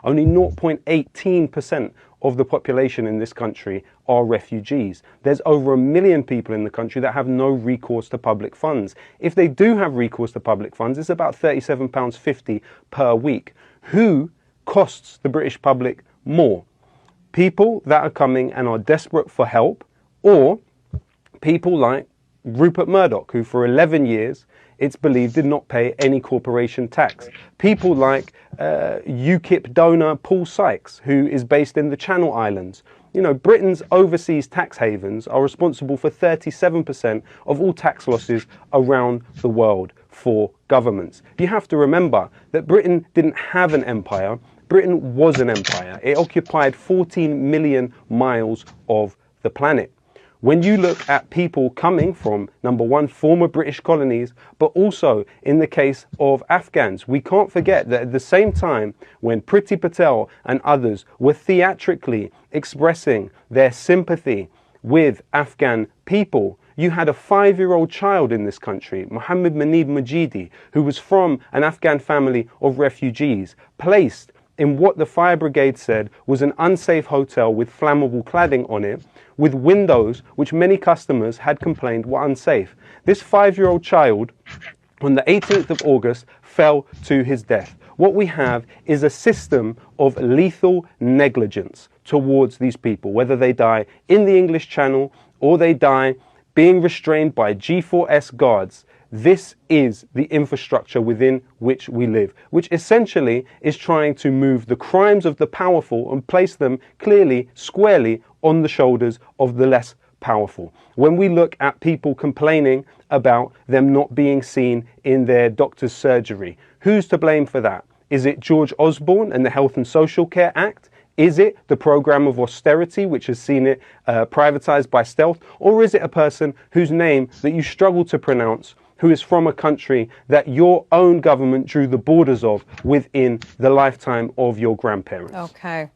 Only 0.18% of the population in this country are refugees. There's over 1 million people in the country that have no recourse to public funds. If they do have recourse to public funds, it's about £37.50 per week. Who costs the British public more? People that are coming and are desperate for help, or people like Rupert Murdoch, who for 11 years, it's believed, did not pay any corporation tax. People like UKIP donor Paul Sykes, who is based in the Channel Islands. You know, Britain's overseas tax havens are responsible for 37% of all tax losses around the world for governments. You have to remember that Britain didn't have an empire. Britain was an empire. It occupied 14 million miles of the planet. When you look at people coming from, number one, former British colonies, but also in the case of Afghans, we can't forget that at the same time when Priti Patel and others were theatrically expressing their sympathy with Afghan people, you had a 5-year-old child in this country, Mohammed Munib Majidi, who was from an Afghan family of refugees, placed in what the fire brigade said was an unsafe hotel with flammable cladding on it, with windows which many customers had complained were unsafe. This 5-year-old child, on the 18th of August, fell to his death. What we have is a system of lethal negligence towards these people, whether they die in the English Channel or they die being restrained by G4S guards. This is the infrastructure within which we live, which essentially is trying to move the crimes of the powerful and place them clearly, squarely on the shoulders of the less powerful. When we look at people complaining about them not being seen in their doctor's surgery, who's to blame for that? Is it George Osborne and the Health and Social Care Act? Is it the programme of austerity, which has seen it privatised by stealth? Or is it a person whose name that you struggle to pronounce, who is from a country that your own government drew the borders of within the lifetime of your grandparents? Okay.